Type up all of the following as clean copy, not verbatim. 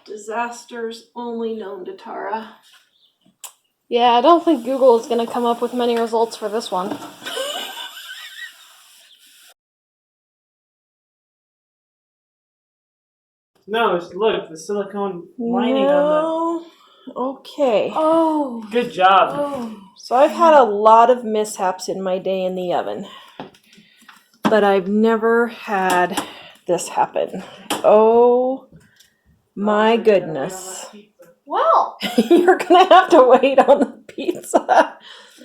Disasters only known to Tara. Yeah, I don't think Google is going to come up with many results for this one. No, look, the silicone lining on the... Okay. Oh. Good job. Oh. So I've had a lot of mishaps in my day in the oven. But I've never had this happen. Oh my goodness. Well. You're going to have to wait on the pizza.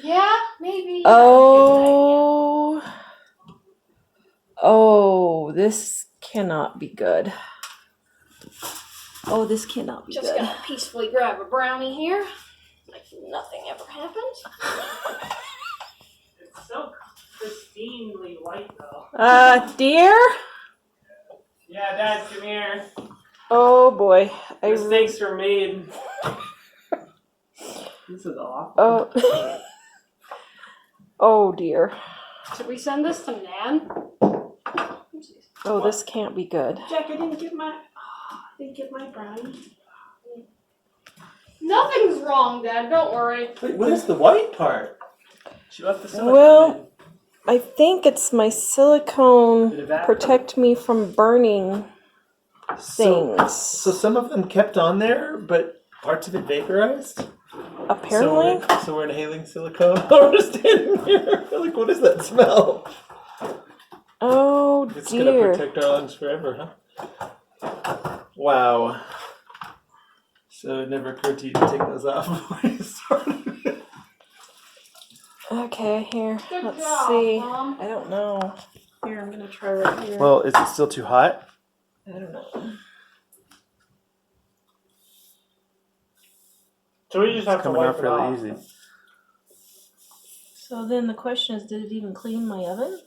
Yeah, maybe. Oh. Oh, this cannot be good. Oh, this cannot be Just good. gonna peacefully grab a brownie here. Like nothing ever happens. It's so pristinely white, though. Dear? Yeah, Dad, come here. Oh, boy. Mistakes were made. This is awful. Oh. Oh, dear. Should we send this to Nan? Oh, this can't be good. Jack, I didn't get my brownie. Nothing's wrong, Dad. Don't worry. Wait, what is the white part? She left the silicone Well, I think it's my silicone protect me from burning things. So some of them kept on there, but parts of it vaporized? Apparently. So we're inhaling silicone. We're standing here. Like, what is that smell? Oh, It's dear. going to protect our lungs forever, huh? Wow. So it never occurred to you to take those off before you started. Okay, here. Good Let's job, see. Mom. I don't know. Here, I'm going to try right here. Well, is it still too hot? I don't know. So we just have to Coming wipe off it really off. easy. So then the question is, did it even clean my oven?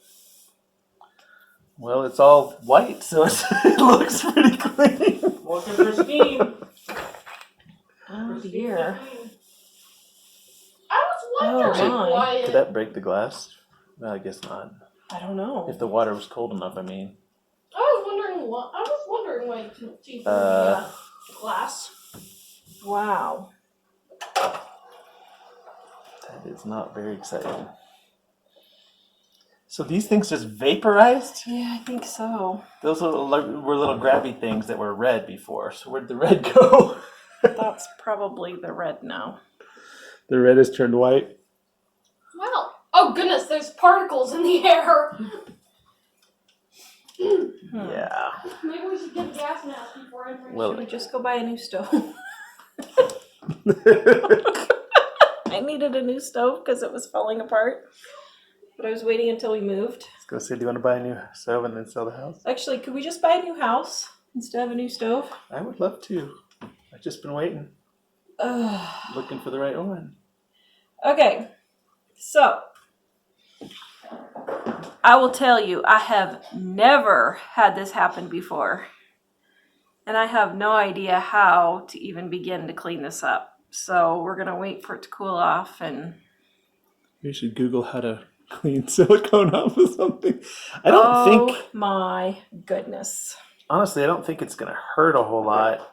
Well, it's all white, so it looks pretty clean. Looking pristine. Oh, dear. I was wondering my. why Did that break the glass? No, I guess not. I don't know. If the water was cold enough, I mean. I was wondering why you couldn't see through the glass. Wow. That is not very exciting. So these things just vaporized? Yeah, I think so. Those were little grabby things that were red before. So where'd the red go? That's probably the red now. The red has turned white. Wow. Oh goodness, there's particles in the air. Yeah. Maybe we should get a gas mask before entering. Well, Should we just go buy a new stove? I needed a new stove because it was falling apart. But I was waiting until we moved. I was going to say, do you want to buy a new stove and then sell the house? Actually, could we just buy a new house instead of a new stove? I would love to. I've just been waiting. Looking for the right one. Okay, so I will tell you, I have never had this happen before. And I have no idea how to even begin to clean this up. So we're going to wait for it to cool off and... You should Google how to clean silicone off of something. I don't think... Oh my goodness. Honestly, I don't think it's going to hurt a whole lot.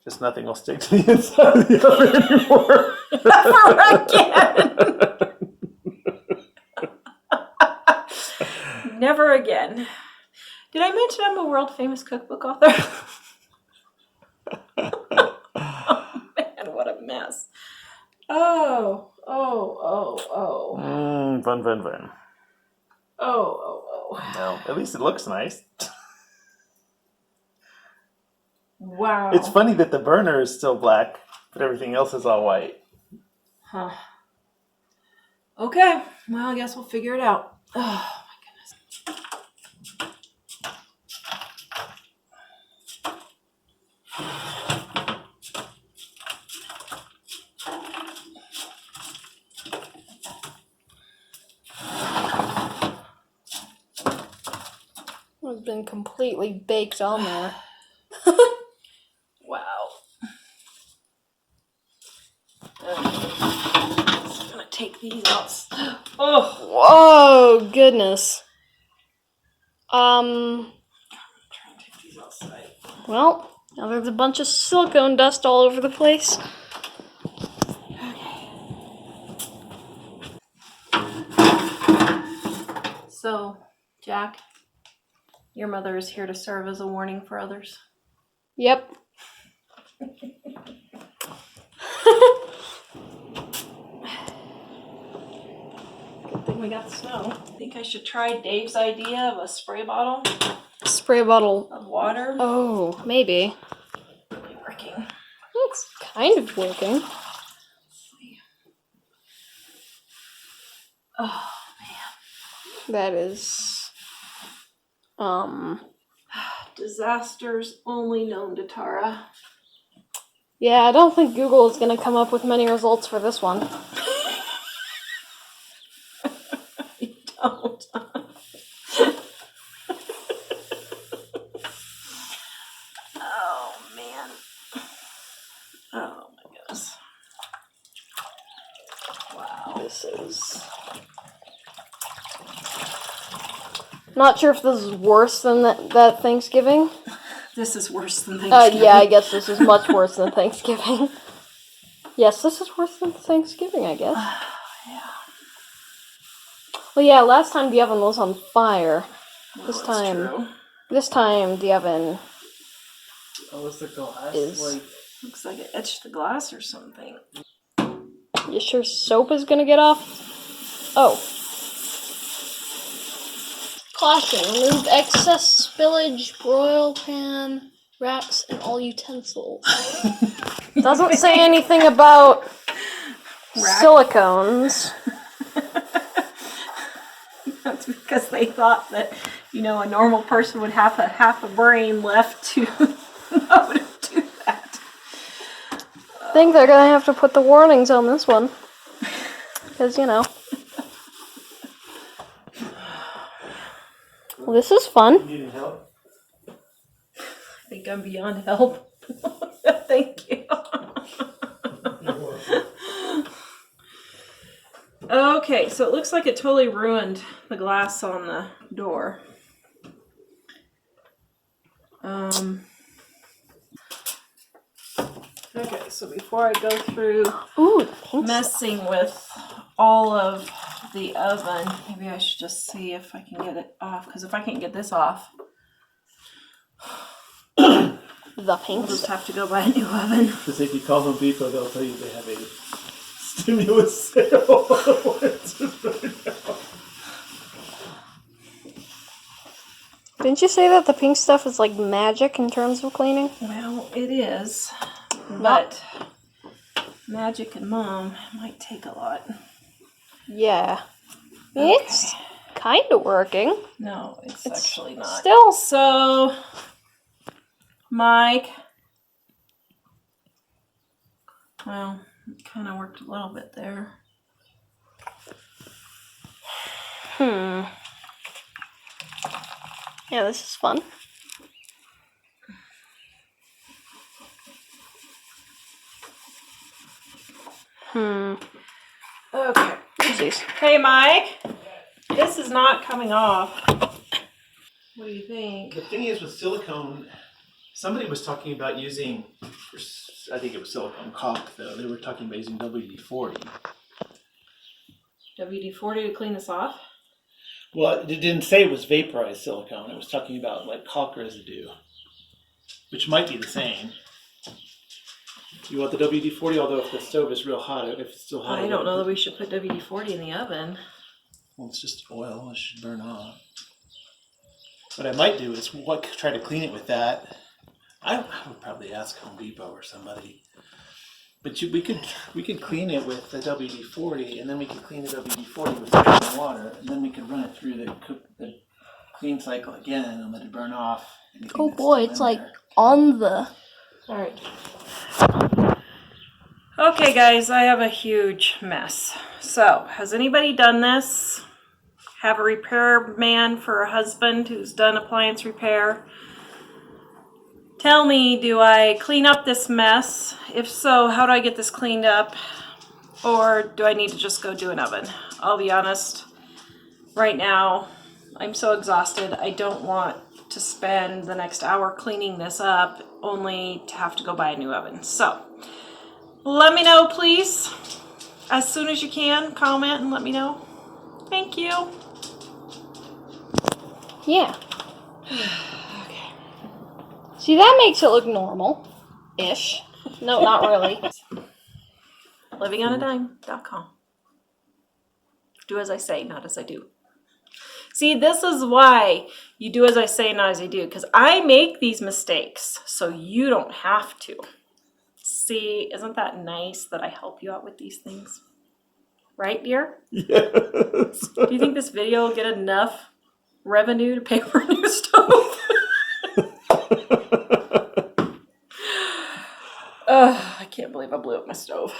Just nothing will stick to the inside of the oven anymore. Never again. Never again. Did I mention I'm a world famous cookbook author? Oh man, what a mess. Oh. Fun. Oh. Well, at least it looks nice. Wow. It's funny that the burner is still black, but everything else is all white. Huh. Okay. Well, I guess we'll figure it out. Oh my goodness. It's been completely baked on there. Wow. Just gonna take these out. Oh. Whoa, goodness. I'm trying to take these outside. Well, now there's a bunch of silicone dust all over the place. So, Jack, your mother is here to serve as a warning for others. Yep. Good thing we got the snow. I think I should try Dave's idea of a spray bottle Spray bottle. of water. Oh, maybe. Really working. It's kind of working. Oh, That is, disasters only known to Tara. yeah, I don't think Google is going to come up with many results for this one. You don't. Oh, man. Oh, my goodness. Wow. This is... Not sure if this is worse than that Thanksgiving. This is worse than Thanksgiving. Yeah, I guess this is much worse than Thanksgiving. Yes, this is worse than Thanksgiving, I guess. Yeah. Well, yeah, last time the oven was on fire. Well, This that's time, true. this time the oven Oh, was the glass is... like? Looks like it etched the glass or something. You sure soap is gonna get off? Oh. Caution, remove excess spillage, broil pan, racks, and all utensils. Doesn't say anything about silicones. That's because they thought that, a normal person would have half a brain left to know to do that. I think they're gonna have to put the warnings on this one. Because, Well, this is fun. Needing help? I think I'm beyond help. Thank you. Okay, so it looks like it totally ruined the glass on the door. Okay, so before I go through Ooh, the pink stuff. messing with all of the oven, maybe I should just see if I can get it off, because if I can't get this off, The pink we'll just stuff. have to go buy a new oven. Because if you call Home Depot, they'll tell you they have a stimulus sale. Didn't you say that the pink stuff is like magic in terms of cleaning? Well, it is, but magic and Mom might take a lot. Yeah. It's kind of working. No, it's actually not. Still. So, Mike, well, it kind of worked a little bit there. Yeah, this is fun. Okay. Oopsies. Hey, Mike, this is not coming off. What do you think? The thing is with silicone, somebody was talking about using, I think it was silicone caulk though, they were talking about using WD-40. WD-40 to clean this off? Well, it didn't say it was vaporized silicone. It was talking about like caulk residue, which might be the same. You want the WD-40, although if the stove is real hot, if it's still hot. I don't know that we should put WD-40 in the oven. Well, it's just oil. It should burn off. What I might do is try to clean it with that. I would probably ask Home Depot or somebody. But we could clean it with the WD-40, and then we could clean the WD-40 with some water, and then we could run it through the clean cycle again and let it burn off. Oh boy, it's like on the... Alright. Okay, guys, I have a huge mess. So, has anybody done this? Have a repair man for a husband who's done appliance repair? Tell me, do I clean up this mess? If so, how do I get this cleaned up? Or do I need to just go do an oven? I'll be honest, right now, I'm so exhausted, I don't want to to spend the next hour cleaning this up, only to have to go buy a new oven. So let me know, please, as soon as you can. Comment and let me know. Thank you. Yeah. Okay. See, that makes it look normal-ish. No, not really. livingonadime.com. Do as I say, not as I do. See, this is why you do as I say, not as I do, because I make these mistakes, so you don't have to. See, isn't that nice that I help you out with these things? Right, dear? Yes. Do you think this video will get enough revenue to pay for a new stove? I can't believe I blew up my stove.